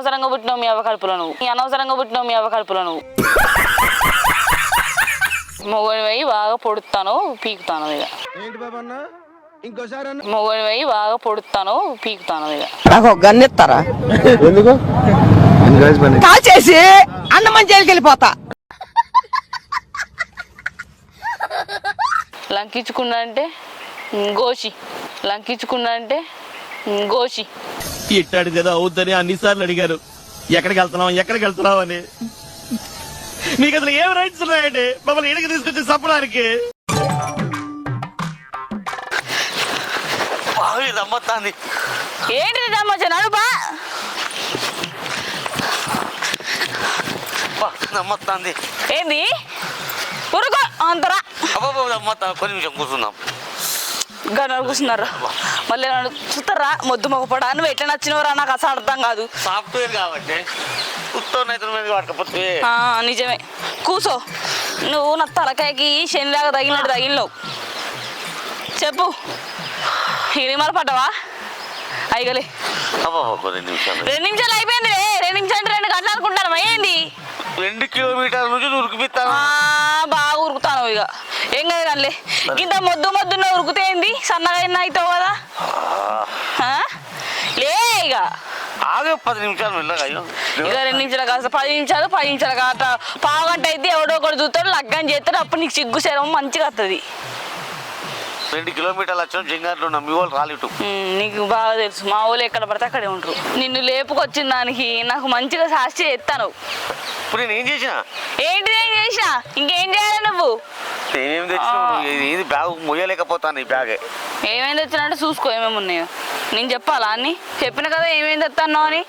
అనవసరంగా పుట్టినావు మీ అవ్వ కడుపులో నువ్వు. అనవసరంగా పుట్టినావు మీ అవ్వ కడుపులో నువ్వు. మొగోడి పోయి బాగా పొడుతాను పీకుతాను ఇక. మొగోడి పోయి బాగా పొడుతాను పీకుతాను ఇక. నాకు గన్నెత్తారా ఎందుకు కాల్చేసి అన్నమని జైలుకి వెళ్ళిపోతా. లంకించుకున్నా అంటే గోషి, లంకించుకున్నా అంటే గోషి. ఇట్టాడు కదా అవుద్దని అన్నిసార్లు అడిగారు ఎక్కడికి వెళ్తున్నావు అని. మీకు అసలు ఏం రైట్స్ ఉన్నాయండి మమ్మల్ని ఇడికి తీసుకొచ్చి చంపడానికి? నమ్మొత్తాంది. ఏంటి నమ్మొచ్చా నడుపా నమ్మొత్తాంది. ఏంది ఉరుకో అంతరా. నమ్మొత్తా కొన్ని నిమిషం కూర్చున్నాం. గన్నారు కూర్చున్నారా మళ్ళీ నన్ను చూస్తారా మొద్దు మొగపడా నువ్వు ఎట్లా నచ్చినవరా నాకు అసలు అర్థం కాదు. సాఫ్ట్వేర్ కాబట్టి పట్టకపోతే నిజమే కూసో నువ్వు నా తలకాయకి శనిలాగా తగిలినట్టు తగిలినావు. చెప్పు ఇరిమల పడ్డవా అయిగలే 2 నిమిషాలు. 2 నిమిషాలు అయిపోయింది. 2 నిమిషాలు అంటే 2 గంటలు అనుకుంటాను ఏంది 2 కిలోమీటర్ల నుంచి ఉరికిపిస్తాను. బాగా ఉరుకుతాను ఇక ఏం కాదు కానీ ఇంత మొద్దున్న ఉరుకుతే ఏంది సన్నగా అయినా అవుతావు కదా. లే ఇక ఆగే 10 నిమిషాలు వెళ్ళగా ఇక 2 నిమిషాలు కాదు 10 నిమిషాలు కాట పావు గంట అయితే ఎవడో ఒకటి చూస్తాడు లగ్గం చేస్తాడు అప్పుడు నీకు సిగ్గు శరం మంచిగా వస్తుంది. 2 కిలోమీటర్లు వచ్చిన జింగాట్లో మీ వాళ్ళు రాలేటు. నీకు బాగా తెలుసు మా వాళ్ళు ఎక్కడ పడితే అక్కడే ఉంటారు. నిన్ను లేపుకొచ్చిన దానికి నాకు మంచిగా శాస్త్రి ఎత్తాను. ఇప్పుడు నేను ఏం చేసిన ఏంటి నేను చేసినా ఇంకేం చేయాలి నువ్వు? నేనేం తెచ్చినావు? ఏది బ్యాగ్ మొయ్యలేకపోతాను. ఈ బ్యాగే ఏమేమి తెచ్చినట్టు చూసుకో ఏమేమి ఉన్నాయో. నేను చెప్పాలా అన్ని చెప్పిన కదా ఏమేమి తెస్తాను అని.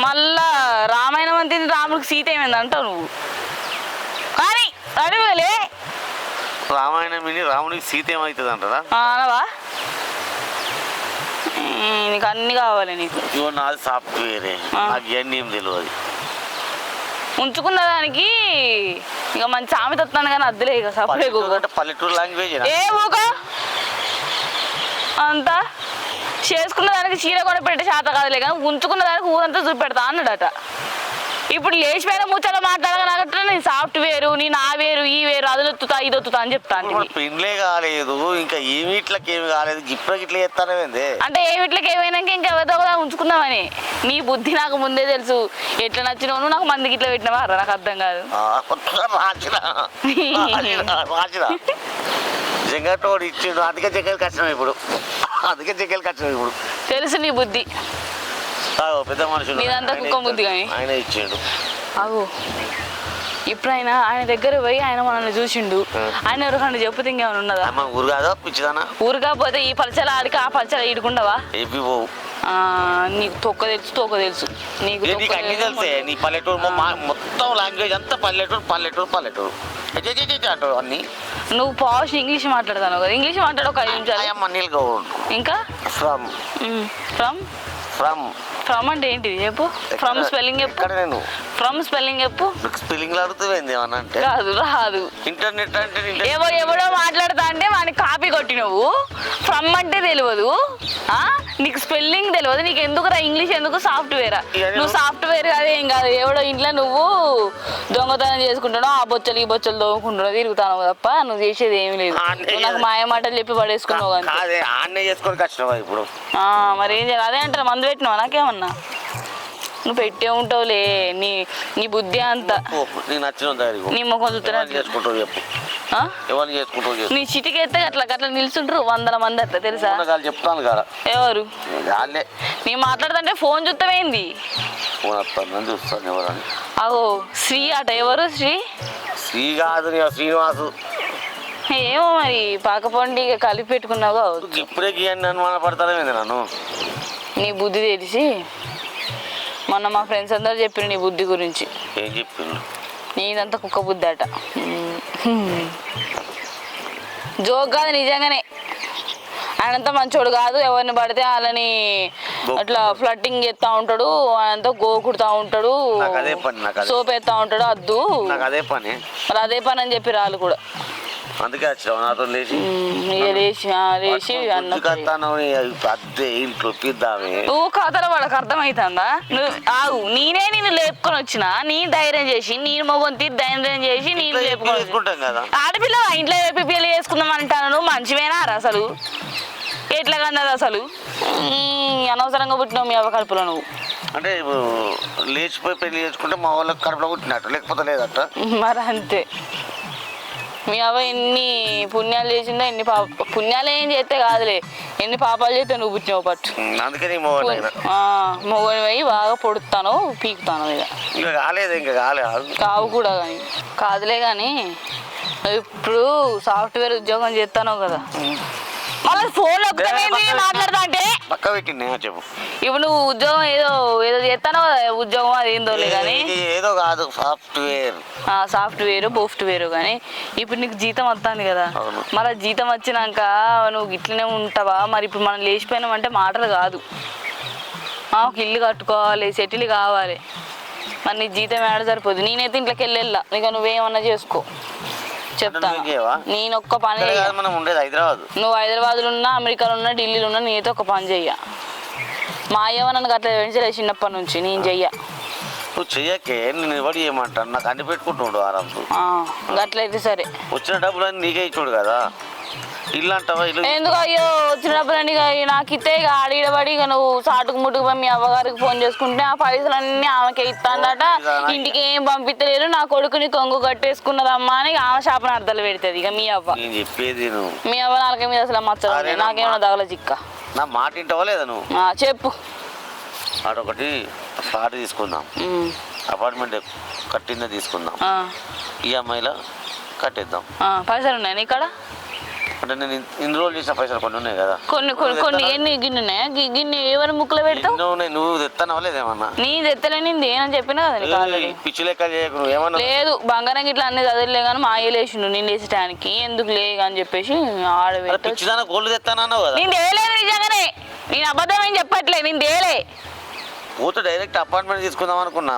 మళ్ళా రామాయణం అంతే రాముడికి సీత ఏమైంది అంటావు నువ్వు. కానీ అడుగులే రామాయణం విని రాముడికి సీత ఏమవుతుంది అంటారా? అనవా నీకు అన్ని కావాలి నీకు. ఇవో నాది సాఫ్ట్వేరే నాకు ఇవన్నీ ఏం తెలియదు. ఉంచుకున్న దానికి ఇక మంచి సామెత వస్తాను కానీ అద్దులే ఇక సపరేట్ పల్లెటూరు లాంగ్వేజ్ ఏ ఊక అంతా చేసుకున్న దానికి చీర కొని పెట్టే శాత కాదులే కానీ ఉంచుకున్న దానికి ఊరంతా చూపెడతా అన్నాడట. ఇప్పుడు లేచిపోయిన ముచ్చట మాట్లాడగలగట నేను సాఫ్ట్వేర్ నేను ఆ వేరు ఈ వేరు అదొత్తుతా ఇదొత్తుతా అని చెప్తాను. పెళ్ళే కాలేదు ఇంకా ఏమిట్లకి ఏమి కాలేదు ఇప్పటికి ఇట్లా చేస్తానేది అంటే ఏమిట్లకి ఏమైనాక ఇంకెవరితో కూడా ఉంచుకుందామని. నీ బుద్ధి నాకు ముందే తెలుసు. ఎట్లా నచ్చినావు నాకు మందికి ఇట్లా పెట్టినవా నాకు అర్థం కాదు. జంగటోడు ఇచ్చిండు అందుకే జగ్గలకి వచ్చినాం ఇప్పుడు. తెలుసు నీ బుద్ధి పెద్ద మనుషులు నీదంతా కుక్క బుద్ధి కానీ ఆయన ఇచ్చిండు. అవు ఇప్పుడైనా ఆయన దగ్గర పోయి ఆయన మనల్ని చూసిండు. ఆయన ఎవరికంటే చెప్పుతే ఇంకేమైనా ఉన్నదా? ఊరు కాదో పిచ్చిదానా? ఊరు కాకపోతే ఈ పరిచయాలు ఆడికి ఆ పరిచయాలు ఈడుకుంటావా? ఏపీ పోవు. నీకు తొక్క తెలుసు నీకు అన్ని తెలిసే. నీ పల్లెటూరు మొత్తం లాంగ్వేజ్ అంతా పల్లెటూరు అంటారు అన్ని. నువ్వు పాష్ ఇంగ్లీష్ మాట్లాడతాను కదా ఇంగ్లీష్ మాట్లాడు ఒక 5 నిమిషాలు. ఇంకా ఫ్రమ్ అంటే ఏంటిది చెప్పు. ఫ్రమ్ స్పెల్లింగ్ చెప్పు. స్పెల్లింగ్ చెప్పు. స్పెల్లింగ్ అడుగుతుంది ఏమన్నా రాదు. ఇంటర్నెట్ అంటే ఎవడో మాట్లాడతా అంటే వాడిని కాపీ కొట్టి నువ్వు ఫ్రమ్ అంటే తెలియదు నీకు స్పెల్లింగ్ తెలియదు నీకు ఎందుకు ఇంగ్లీష్ ఎందుకు సాఫ్ట్వేరా? నువ్వు సాఫ్ట్వేర్ కాదు ఏం కాదు ఎవడో ఇంట్లో నువ్వు దొంగతనం చేసుకుంటున్నావు ఆ బొచ్చలు ఈ బొచ్చలు దొంగకుంటున్నావు తిరుగుతావు తప్ప నువ్వు చేసేది ఏమి లేదు. నాకు మాయ మాటలు చెప్పి పడేసుకున్నావు ఇప్పుడు మరి ఏం చేయాలి? అదే అంటారు మందు పెట్టినావా నాకేమన్నా? నువ్వు పెట్టే ఉంటావులే నీ బుద్ధి అంతా. నీ ముఖం చూస్తున్నావు నీ చిటికి ఎత్తే అట్లా నిల్చుంటారు 100 మంది అట్లా తెలుసా? చెప్తాను కదా ఎవరు నీ మాట్లాడుతుంటే ఫోన్ చూస్తావేంది? చూస్తాను ఎవరని. అగో శ్రీ అట ఎవరు శ్రీ కాదు శ్రీనివాసు. ఏమో మరి పాకపోండి కలిపి పెట్టుకున్నావు ఇప్పుడే గీయండి అనుమాన పడతానేది నన్ను. నీ బుద్ధి తెలిసి మొన్న మా ఫ్రెండ్స్ అందరూ చెప్పిన నీ బుద్ధి గురించి. ఏం చెప్పిండు? నీదంతా కుక్క బుద్ధి అట. జోక్ కాదు నిజంగానే. ఆయనంతా మంచోడు కాదు ఎవరిని పడితే వాళ్ళని అట్లా ఫ్లట్టింగ్ చేస్తా ఉంటాడు ఆయనంతా గోకుడుతా ఉంటాడు సోప్ వేస్తా ఉంటాడు అద్దు అదే పని మరి అదే పని అని చెప్పి వాళ్ళు కూడా అందుకే వచ్చావు నాతో లేచి ఇక లేచి అన్న అద్దె ఇంట్లో పిద్దామే నువ్వు కథలు వాళ్ళకి అర్థమవుతుందా నువ్వు ఆగు నేనే నేను లేపుకొని వచ్చిన నీ ధైర్యం చేసి నేను మొగొంతి ధైర్యం చేసి నేను లేపుకొని వేసుకుంటాం కదా ఆడపిల్ల ఇంట్లో లేపి పెళ్లి చేసుకుందాం అంటాను నువ్వు మంచివేనా అసలు ఎట్లా కన్నది అసలు అనవసరంగా పుట్టినావు మీ అవ్వ కడుపులో నువ్వు అంటే లేచిపోయి పెళ్లి చేసుకుంటే మా వాళ్ళకి కడుపులో పుట్టినట్టు లేకపోతే లేదట మరి అంతే మీ అవ్వ ఎన్ని పుణ్యాలు చేసిందో ఎన్ని పుణ్యాలు ఏం చేస్తే కాదులే ఎన్ని పాపాలు చేస్తే నువ్వు పుట్టినావు పట్టు అందుకని మొగని పోయి బాగా పొడుతాను పీకుతాను ఇక ఇంకా కాలేదు ఇంకా కాలేదు కావు కూడా కానీ కాదులే కానీ ఇప్పుడు సాఫ్ట్వేర్ ఉద్యోగం చేస్తాను కదా మళ్ళీ ఫోన్ మాట్లాడతా అంటే పక్క పెట్టింది చెప్పు ఇప్పుడు నువ్వు ఉద్యోగం ఏదో ఏదో చేస్తానో ఉద్యోగం అది ఏందోలే కానీ ఏదో కాదు సాఫ్ట్వేర్ బోఫ్ట్వేర్ కానీ ఇప్పుడు నీకు జీతం వస్తుంది కదా మరి జీతం వచ్చినాక నువ్వు ఇట్లనే ఉంటావా మరి ఇప్పుడు మనం లేచిపోయినామంటే మాటలు కాదు ఒక ఇల్లు కట్టుకోవాలి సెటిల్ కావాలి మరి నీ జీతం ఏడ సరిపోదు నేనైతే ఇంట్లోకి వెళ్ళా ఇక నువ్వేమన్నా చేసుకో చెప్తాను నేను ఒక్క పని నువ్వు హైదరాబాద్లో ఉన్నా అమెరికాలో ఉన్నా ఢిల్లీలో ఉన్నా నేనైతే ఒక పని చెయ్య మా అయ్యవ నన్ను అట్లా పెంచలే చిన్నప్పటి నుంచి నేను చెయ్య నువ్వు చెయ్యకే నేను ఎవరు చేయమంటాను నాకు అన్ని పెట్టుకుంటుండు ఆరాంతో అట్లయితే సరే వచ్చిన డబ్బులు అన్నీ నీకే ఇచ్చుడు కదా ఇల్లు అంటావా ఇల్లు ఎందుకు అయ్యో వచ్చిన డబ్బులన్నీ నాకు ఇస్తే ఇక ఆడిడబడి ఇక నువ్వు సాటుకు ముట్టుకు పోయి మీ అవ్వగారికి ఫోన్ చేసుకుంటే ఆ పైసలన్నీ ఆమెకే ఇస్తానట ఇంటికి ఏం పంపించలేరు నా కొడుకుని కొంగు కట్టేసుకున్నదమ్మా అని ఆమె శాపన అర్థాలు పెడుతుంది ఇక మీ అవ్వ నేను చెప్పేది మీ అవ్వ నాలుక మీద అసలు మచ్చదు నాకేమన్నా తగల చిక్క నా మాట వింటావా లేదా నువ్వు చెప్పు అదొకటి ఫ్లాట్ తీసుకుందాం అపార్ట్మెంట్ కట్టిందే తీసుకుందాం ఈఎంఐలో కట్టేద్దాం పైసలు ఉన్నాయి నీ ఇక్కడ అంటే నేను ఇన్ని రోజులు చేసిన పైసలు కొన్ని ఉన్నాయి కదా కొన్ని ఎన్ని గిన్నె ఉన్నాయా గిన్నె ఎవరి ముక్కులో పెడతావు నువ్వు తెస్తానవా లేదేమన్నా నీ తెత్తలే నేను ఏమని చెప్పినా కదా పిచ్చి లెక్క చేయకు ఏమన్నా లేదు బంగారం గిట్లా అన్ని చదివలే కానీ మా అయ్యలేసిండు నేను వేసటానికి ఎందుకు లే అని చెప్పేసి పిచ్చిదాన గోల్డ్ తెస్తానన్నావు కదా నేను తేలేదు నిజంగానే నేను అబద్ధం ఏం చెప్పట్లే నేను తేలే పోతే డైరెక్ట్ అపార్ట్మెంట్ తీసుకుందాం అనుకున్నా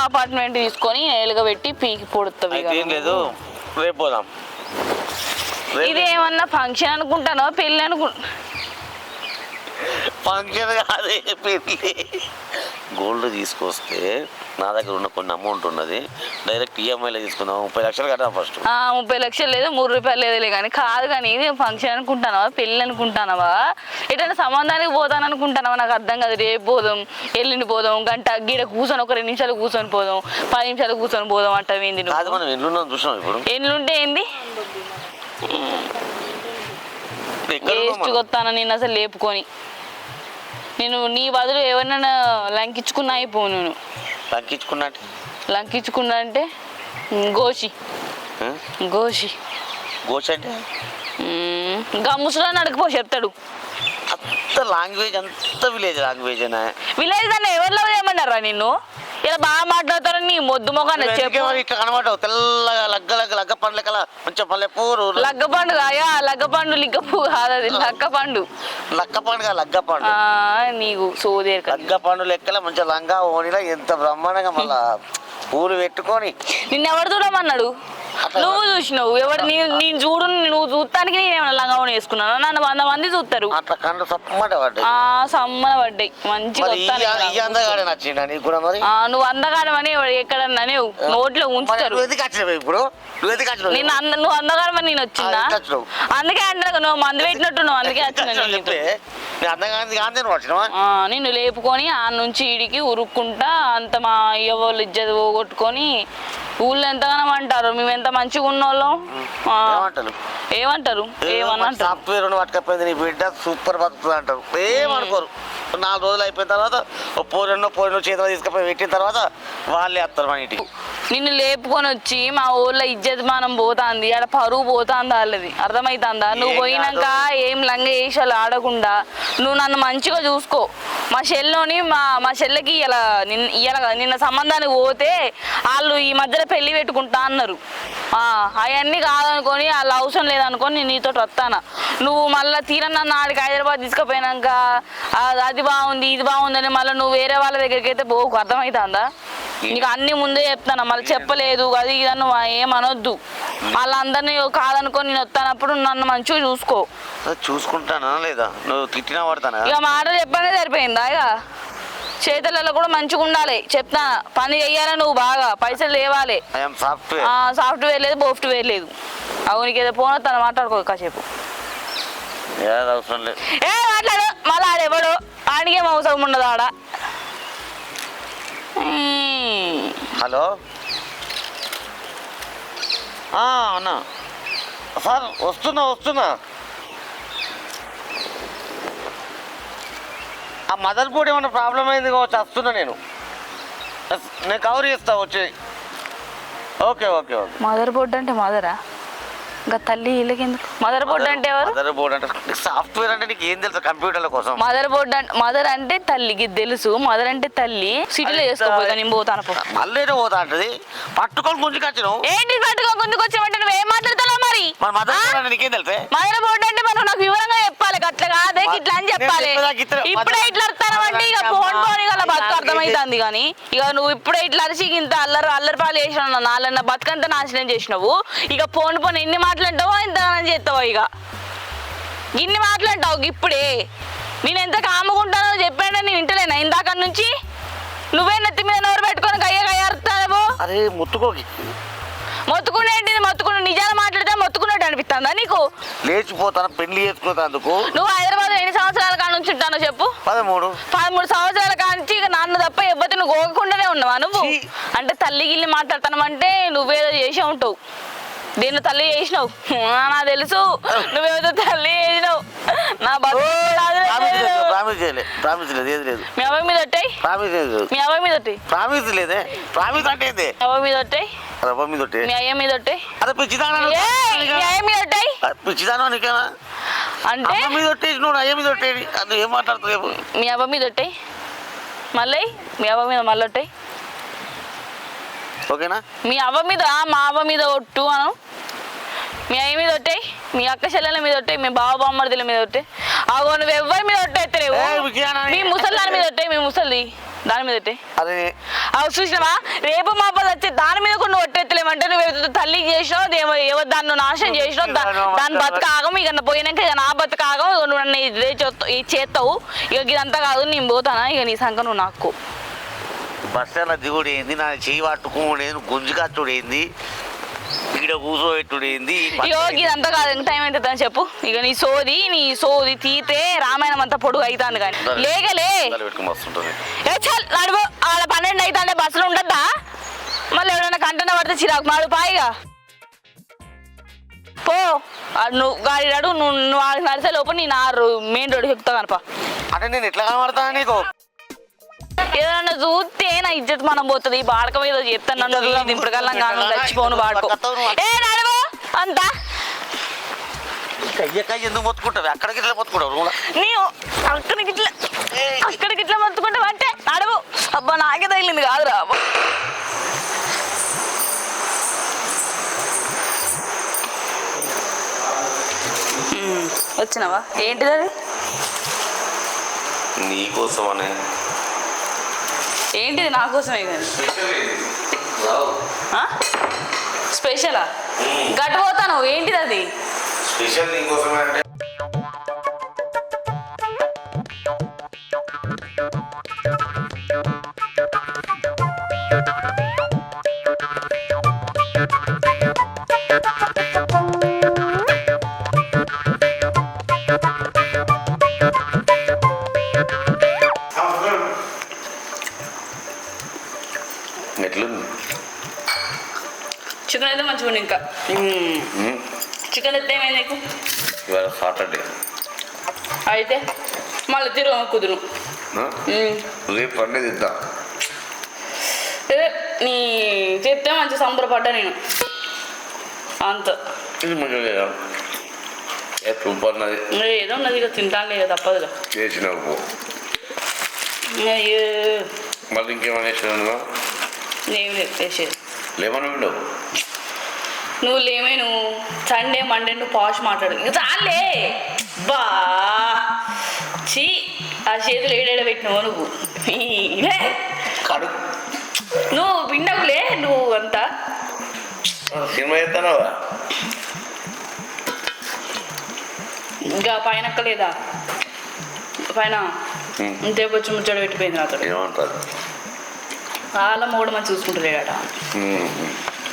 అపార్ట్మెంట్ తీసుకొని నేలుగా పెట్టి పీకి పొడుతుంది ఏం లేదు రేపు పోదాం ఇదేమన్నా ఫంక్షన్ అనుకుంటానో పెళ్ళి ఫంక్షన్ కాదే పెళ్ళి గోల్డ్ తీసుకొస్తే నా దగ్గర ఉన్న కొన్ని అమౌంట్ ఉన్నది డైరెక్ట్ ఈఎంఐలో తీసుకుందాం 30 లక్షలు కట్టాం ఫస్ట్ 30 లక్షలు లేదు 3 రూపాయలు లేదులే కానీ కాదు కానీ ఇది ఫంక్షన్ అనుకుంటానవా పెళ్ళి అనుకుంటానవా ఎటైనా సంబంధానికి పోతాను అనుకుంటానవా నాకు అర్థం కాదు రేపు పోదాం ఎల్లుండి పోదాం గంట గీడ కూర్చొని ఒక 2 నిమిషాలు కూర్చొని పోదాం 10 నిమిషాలు కూర్చొని పోదాం అంటావు ఏంది మనం ఎల్లుండి చూసాం ఇప్పుడు ఎల్లుంటే ఏంది వేస్ట్ కొత్తాను నేను అసలు లేపుకొని నేను నీ బదులు ఎవరినైనా లంకించుకున్నా అయిపోవు నేను లంకించుకున్నా అంటే గోషి అంటే ముసలా నడకపో చెప్తాడు అంత లాంగ్వేజ్ అంత విలేజ్ లాంగ్వేజ్ విలేజ్ దాన్ని ఎవరిలో ఏమన్నారా నిన్ను ఇలా బాగా మాట్లాడతారు నీ మొద్దు మొఖాన్ని ఇట్లా కనబడవు తెల్లగా లగ్గ పండ్ల కల కొంచెం పల్లెపూరు లగ్గపండు కాయా లగ్గపండు లిగ్గపూ కాదు అది లక్కపండు లగ్గపండు నీకు సోదే లగ్గపండు లెక్కల మంచిగా లంగా ఓనిలా ఎంత బ్రహ్మాండంగా మళ్ళా పూలు పెట్టుకొని నిన్నెవరు చూడమన్నాడు నువ్వు చూసినావు ఎవరు నేను చూడు నువ్వు చూడటానికి నేను లంగా ఓని వేసుకున్నాను నన్ను 100 మంది చూస్తారు అట్లా కండ్లు సమ్మన పడ్డాయి మంచిగా నువ్వు అందగాడమని ఎక్కడన్నా నోట్లో ఉంచుతారు నువ్వు అందగాడమని నేను వచ్చిందా అందుకే అంటారు నువ్వు మందు పెట్టినట్టు నువ్వు అందుకే నిన్ను లేపుకొని ఆ నుంచి ఇడికి ఉరుక్కుంటా అంత మా అయ్య వాళ్ళు ఇజ్జత్ పోగొట్టుకొని ఊళ్ళో ఎంతగానో అంటారు మేము ఎంత మంచిగా ఉన్నోళ్ళం ఏమంటారు సాఫ్ట్వేర్ పట్టుకపోయింది నీ బిడ్డ సూపర్ బతుకుతుంది అంటారు ఏమనుకోరు 4 రోజులు అయిపోయిన తర్వాత పోరినో చేతిలో తీసుకుపోయి పెట్టిన తర్వాత వాళ్ళే వస్తారు మన ఇంటికి నిన్ను లేపుకొని వచ్చి మా ఊళ్ళో ఇజ్జత్ మానం పోతాంది ఆడ పరువు పోతాంది వాళ్ళది అర్థమవుతుందా నువ్వు పోయినాక ఏం లంగ వేసాలు ఆడకుండా నువ్వు నన్ను మంచిగా చూసుకో మా చెల్లోని మా చెల్లెకి ఇలా నిన్న సంబంధానికి పోతే వాళ్ళు ఈ మధ్యలో పెళ్లి పెట్టుకుంటా అన్నారు అవన్నీ కాదనుకొని వాళ్ళు అవసరం లేదనుకొని నేను నీతో వస్తాను నువ్వు మళ్ళీ తీరన్న ఆడికి హైదరాబాద్ తీసుకుపోయినాక అది బాగుంది ఇది బాగుందని మళ్ళీ నువ్వు వేరే వాళ్ళ దగ్గరికి అయితే పోకు అర్థమవుతుందా నీకు అన్ని ముందే చెప్తాను, మళ్ళీ చెప్పలేదు అది ఇదని నువ్వు ఏమనొద్దు. వాళ్ళందరినీ కాదనుకొని నేను వస్తానప్పుడు నన్ను మంచిగా చూసుకో. చూసుకుంటానా లేదా? నువ్వు తిట్టినా పడతానా? ఇక మాటలు చెప్పనే సరిపోయిందా? ఇక చేతులలో కూడా మంచిగా ఉండాలి చెప్తా. పని చెయ్యాలి నువ్వు, బాగా పైసలు లేవాలి. సాఫ్ట్వేర్ లేదు, బోఫ్ట్వేర్ లేదు. అవును, నీకు ఏదో ఫోన్ వస్తాను, మాట్లాడుకో కాసేపు. అవసరం లేదు. మాట్లాడు మళ్ళీ ఆడెవడు, ఆడికేం అవసరం ఉండదు ఆడ. హలో అన్నా సార్, వస్తున్నా. ఆ మదర్ బోర్డ్ ఏమన్నా ప్రాబ్లం అయింది కావచ్చు, వస్తున్నా నేను కవర్ చేస్తా వచ్చి. ఓకే. మదర్ బోర్డు అంటే మదరా? ఇంకా తల్లి వీళ్ళకి ఎందుకు మదర్ బోర్డు అంటే ఎవరు? మదర్ బోర్డు అంటే సాఫ్ట్వేర్ అంటే నీకు ఏం తెలుసు కంప్యూటర్ల కోసం? మదర్ బోర్డు అంటే మదర్ అంటే తల్లికి తెలుసు. మదర్ అంటే తల్లి. సిటీలో చేసుకోపోతా నేను పోతాను. మళ్ళీ పోతా అంటది, పట్టుకొని గుంజుకొచ్చినావు. ఏంటి పట్టుకొని గుంజుకొచ్చామంటే నువ్వు ఏం మాట్లాడుతున్నావు మరి? మదర్ బోర్డు నీకేం తెలుసే? మదర్ బోర్డు అంటే మనం నాకు వివరంగా చెప్పాలి, అట్లా కాదే ఇట్లా అని చెప్పాలి. ఇప్పుడే ఇట్లా అర్థమంటే ఇక ఫోన్ ఇక బతుకు అర్థమవుతుంది. కానీ ఇక నువ్వు ఇప్పుడే ఇట్లా అరిచి ఇంత అల్లరి పాలు చేసినావు, నాలున్న బతుకంతా నాశనం చేసినావు. ఇక ఫోన్ ఎన్ని మాట్లాంటావో ఇంత చేస్తావో, ఇక ఇన్ని మాట్లాంటావు. ఇప్పుడే నేను ఎంత కాముకుంటానో చెప్పాను, నేను ఇంటలేనా ఇందాక నుంచి? నువ్వే నెత్తి మీద నోరు పెట్టుకొని కయ్యరుతావు. అరే మొత్తుకోకి మొత్తుకునేంటిది? మొత్తుకుని నిజాలు మాట్లాడితే మొత్తుకున్నట్టు అనిపిస్తుందా నీకు? లేచిపోతాను పెళ్లి చేసుకున్నందుకు. నువ్వు హైదరాబాద్ ఎన్ని సంవత్సరాల కాడ నుంచి ఉంటానో చెప్పు? 13 సంవత్సరాల కాంచి ఇక నాన్న తప్ప ఎవ్వరు నువ్వు గోగకుండానే ఉన్నావా నువ్వు? అంటే తల్లి గిల్లి మాట్లాడతానంటే నువ్వేదో చేసే ఉంటావు. దీన్ని తల్లి చేసినావు నాకు తెలుసు, నువ్వేదో తల్లి చేసినావు. నా మీ అవ్వ మీద ఒట్టాయి, మీ అవ్వ మీద ఒట్టాయి, అవ్వ మీద ఒట్టాయి, మీ అయ్య మీద ఒట్టాయి, మీ అయ్య మీద ఒట్టాయి. అంటే ఏం మాట్లాడుతున్నావు? మీ అవ్వ మీద ఒట్టాయి, మళ్ళీ మీ అవ్వ మీద మళ్ళీ ఒట్టాయి. ఓకేనా? మీ అవ్వ మీద మా అవ్వ మీద ఒట్టు అను. మీ అయ్య మీద ఒట్టాయి, మీ అక్క చెల్లెల మీద ఒట్టాయి, మీ బావ బామ్మర్దుల మీద ఒట్టాయి. అగో నువ్వు ఎవరి మీద ఒట్టేస్తలేవు. మీ ముసలి దాని మీద ఒట్టాయి, మీ ముసలిది దాని మీద ఒట్టాయి. అవి చూసినావా? రేపు మా అబ్బాయి వచ్చి దాని మీద కూడా నువ్వు ఒట్టేస్తలేమంటే నువ్వు తల్లికి చేసినావు, ఎవరు దాన్ని నువ్వు నాశనం చేసినావు. దాని బతకాగం ఇక పోయినాక ఇక నా బతకాగం నువ్వు నన్ను ఇదే చేస్తావు. ఇక ఇదంతా కాదు, నేను పోతానా ఇక నీ సంఖ్య నువ్వు నాకు. బస్ స్టాండ్లో దిగుడు ఏంది, నా చేయి పట్టుకోడేంది, గుంజుకచ్చుడు ఏంది, ఇక్కడ కూర్చోబెట్టుడు ఏంది? ఇదంతా కాదు. ఎంత టైం అవుతుంది అని చెప్పు. ఇక నీ సోది తీతే రామాయణం అంతా పొడుగు అవుతాను. కానీ లేకలే నడువు. ఆడ 12 అవుతాంటే బస్సులో ఉండద్దా? మళ్ళీ ఎవరైనా కంటన పడితే చిరాకు మాడు పాయిగా పో. నువ్వు గాడి నడు, నువ్వు ఆడికి నడిసే లోపు నేను మెయిన్ రోడ్కి ఎక్కుతా కనప. అంటే నేను ఎట్లా కనబడతాను నీకు? ఏదన్నా చూస్తే నా ఇజ్జత్ మనం పోతుంది. ఈ బాడక మీద చెప్తాను, నన్ను దింపుడుకల్లా కాను చచ్చిపోను బాడుకో. నడువు అంతా ఎందుకు మొత్తుకుంటావు? అక్కడికి ఇట్లా మొత్తుకుంటావు నీవు, అక్కడికి ఇట్లా మొత్తుకుంటావు అంటే నడువు. అబ్బా నాకే తగిలింది కాదురా. వచ్చినావా? ఏంటిది అది? నీకోసం అనే. ఏంటిది నా కోసమే కానీ స్పెషలా? గట్టు పోతాను. ఏంటిది అది? స్పెషల్ నీకోసమే అంటే చికెన్ అయితే మంచిగా ఉంది. ఇంకా చికెన్ అయితే ఏమైంది నీకు? ఇవాళ సాటర్డే అయితే మళ్ళీ తిరుగు కుదురు. రేపు పండే తిద్దా. నీ చెప్తే మంచి సంబరపడ్డా నేను అంత. ఏదో ఉన్నది ఇక తింటాను ఇక తప్పదుగా. మళ్ళీ ఇంకేమైనా ఏం లేదు వేసేది. లేమని ఉండవు నువ్వు లేమే. నువ్వు సండే మండే నువ్వు పాష్ మాట్లాడు. ఇంకా చాలే బా చీ. ఆ చేతులు ఏడేడ పెట్టినావు నువ్వు. నువ్వు పిండకులే నువ్వు అంతా సినిమా చేస్తానవా ఇంకా పైన ఎక్కలేదా పైన ఇంతేపు వచ్చి ముచ్చట పెట్టిపోయింది నాతో ఏమంటారు వాళ్ళ మూడు మంది చూసుకుంటలేడట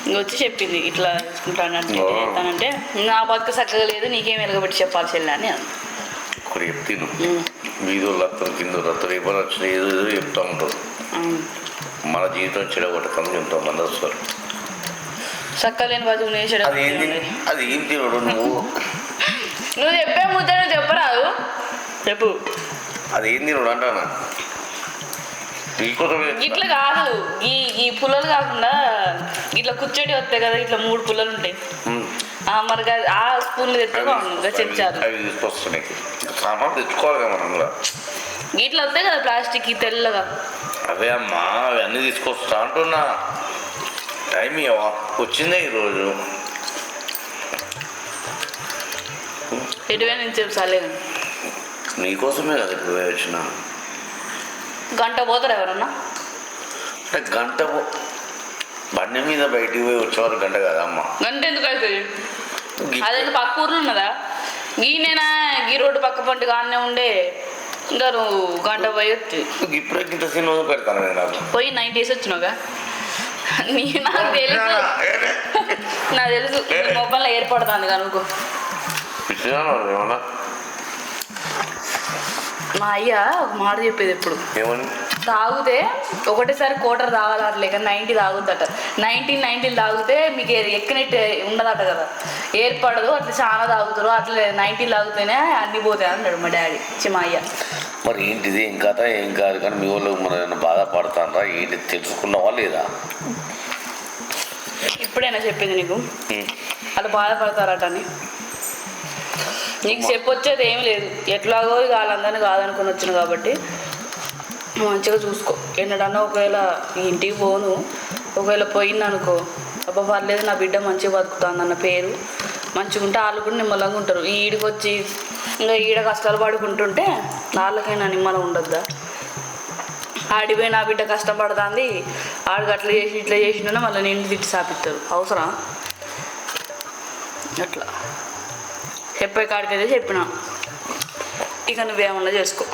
ఇంకొచ్చి చెప్పింది ఇట్లా చూసుకుంటానంటే చేస్తానంటే నా బతుకు చక్కగా లేదు నీకేం వెలగబెట్టి చెప్పాలి చెల్లి అని ఇక్కడ చెప్తాను వీధులు అత్తరు కింద అత్తరు ఎవరు వచ్చిన ఏదో ఏదో చెప్తూ ఉంటారు మన జీవితం చెడగొట్టకుండా ఎంతోమంది వస్తారు చక్కలేని బతుకు నేసాడు అది ఏంటి అది ఏం తినడు నువ్వు నువ్వు చెప్పే ముద్ద నువ్వు చెప్పరాదు చెప్పు అది ఏం తినడు అంటానా ఇట్లా కాదు ఈ పుల్లలు కాకుండా ఇట్లా కుచ్చటి వస్తాయి కదా ఇట్లా 3 పుల్లలు ఉంటాయి మరి ఆ స్పూన్లు తెస్తే బాగుంది చెంచాలు అవి తీసుకొస్తున్నాయి సామాన్ తెచ్చుకోవాలి కదా మనం ఇట్లా వస్తాయి కదా ప్లాస్టిక్ తెల్లగా అవే అమ్మా అవన్నీ తీసుకొస్తా అంటున్నా టైం ఇవ్వవా వచ్చిందే ఈరోజు ఎటువే నుంచి చెప్పు చాలేదు నీకోసమే కదా ఇప్పుడు వచ్చిన గంట పోతారు ఎవరన్నా అంటే గంట బండి మీద బయటికి పోయి వచ్చేవారు గంట కదా అమ్మ గంట ఎందుకు అవుతుంది అదే పక్క ఊర్లో ఉన్నదా నేనా ఈ రోడ్డు పక్క పంట కానే ఉండే ఇంకా నువ్వు గంట పోయి వచ్చి ఇప్పుడే గింత సినిమా పెడతాను నేను నాకు పోయి 9 days వచ్చినావుగా నాకు తెలుసు నాకు తెలుసు మొబైల్లో ఏర్పడుతుంది కనుకో ఏమన్నా మా అయ్య ఒక మాట చెప్పేది ఎప్పుడు ఏమని తాగితే ఒకటేసారి 1/4 తాగాలి లేక 90 తాగుద్దట 19 తాగితే మీకు ఎక్కినట్టు ఉండదట కదా ఏర్పడదు అట్లా చాలా తాగుతారు అట్లా 90 తాగితేనే అన్ని పోతాయి అన్నాడు మా డాడీ మా అయ్య మరి ఏంటిది ఏం కథ ఏం కాదు కానీ మీ వాళ్ళు మన బాధపడతానరా ఏంటి తెలుసుకున్నావా లేదా ఇప్పుడైనా చెప్పేది నీకు అలా బాధపడతారట అని నీకు చెప్పొచ్చేది ఏమి లేదు ఎట్లాగో ఇక వాళ్ళందరినీ కాదనుకుని వచ్చిన కాబట్టి మంచిగా చూసుకో ఎన్నడన్నా ఒకవేళ ఇంటికి పోను ఒకవేళ పోయిందనుకో అబ్బా పర్లేదు నా బిడ్డ మంచిగా బతుకుతుంది అన్న పేరు మంచిగా ఉంటే వాళ్ళు కూడా నిమ్మలంగా ఉంటారు ఈడికి వచ్చి ఇంకా ఈడ కష్టాలు పడుకుంటుంటే వాళ్ళకైనా నిమ్మలం ఉండొద్దా ఆడిపోయి నా బిడ్డ కష్టపడుతుంది ఆడికి అట్లా చేసి ఇట్లా చేసినా మళ్ళీ నేను తిట్టి సాపిస్తారు అవసరం అట్లా చెప్పే కాడికైతే చెప్పిన ఇక నువ్వేమన్నా చేసుకో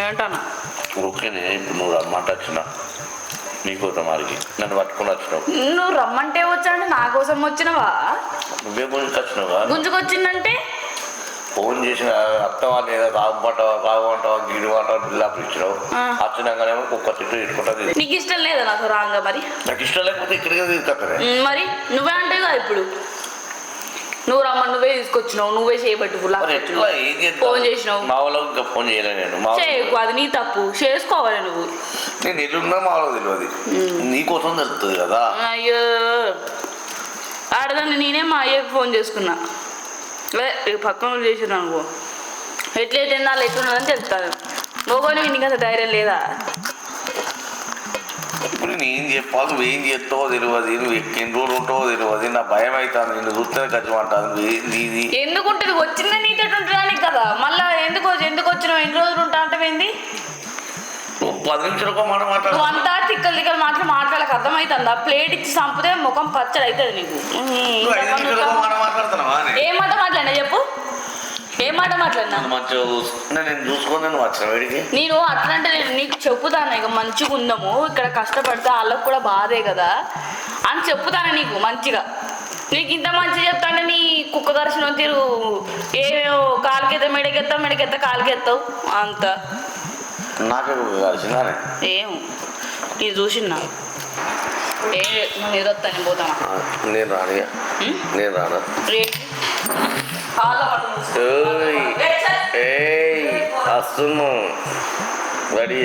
ఏంటన్నా ఓకేనే ఇప్పుడు నువ్వు రమ్మంటే వచ్చిన నీకోసం అడిగి నన్ను పట్టుకుని వచ్చినావు నువ్వు రమ్మంటే వచ్చా అంటే నా కోసం వచ్చినవా నువ్వే గుంజుకొచ్చినావా గుంజుకొచ్చిందంటే ఫోన్ చేసిన అత్తవా లేదా కాగమంటావా గీడుమంటావా బిల్లాపు ఇచ్చినావు వచ్చినాకనేమో కుక్క తిట్టు ఇట్టుకుంటుంది నీకు ఇష్టం లేదా నాకు రాంగా మరి నాకు ఇష్టం లేకపోతే ఇక్కడికే తీసుకొస్తానే మరి నువ్వే అంటే కదా ఇప్పుడు నువ్వు రమ్మని నువ్వే తీసుకొచ్చినావు నువ్వే చేయబట్టు ఫోన్ చేసినావు మా వాళ్ళకి ఇంకా ఫోన్ చేయలే నేను చేయకు అది నీ తప్పు చేసుకోవాలి నువ్వు నేను ఎల్లున్నా మా వాళ్ళకి తెలియదు నీకోసం తెలుస్తుంది కదా అయ్యో ఆడదాన్ని నేనే మా అయ్యకి ఫోన్ చేసుకున్నా పక్కన చేసిన అనుకో ఎట్లయితే వాళ్ళు ఎట్లున్నదని తెలుస్తాను మోగోని నీకంత ధైర్యం లేదా ఇప్పుడు నేను చెప్పాలి నువ్వేం చేస్తావో తెలియదు నువ్వు ఎన్ని రోజులు ఉంటావో తెలియదు నా భయం అవుతుంది నిన్ను చూస్తేనే ఖర్చుమంటాను ఇది ఎందుకుంటుంది వచ్చిందే నీతో ఉంటుందానికి కదా మళ్ళీ ఎందుకు వచ్చినావు ఎన్ని రోజులు ఉంటా అంటే ఏంది నువ్వు 10 నిమిషాలకు మాట మాట్లాడు నువ్వు అంతా తిక్కలు మాట్లాడక అర్థమవుతుందా ప్లేట్ ఇచ్చి చంపితే ముఖం పచ్చడి అవుతుంది నీకు ఏ మాట మాట్లాడినా చెప్పు ఏ మాట మాట్లాడినా మంచిగా నేను చూసుకొని నువ్వు వచ్చిన వేడికి నేను అట్లంటే నేను నీకు చెప్పుతాను ఇక మంచిగా ఉందాము ఇక్కడ కష్టపడితే వాళ్ళకు కూడా బాధే కదా అని చెప్పుతాను నీకు మంచిగా నీకు ఇంత మంచిగా చెప్తా అంటే నీ కుక్క దర్శనం తీరు ఏమేమో కాలుకెత్తా మెడకెత్తా కాలుకెత్తావు అంత నాకు కలిసిందానే ఏం ఇది చూసినా నేను ఎదొస్తాను పోతాను నేను రానా వస్తున్నాం రెడీ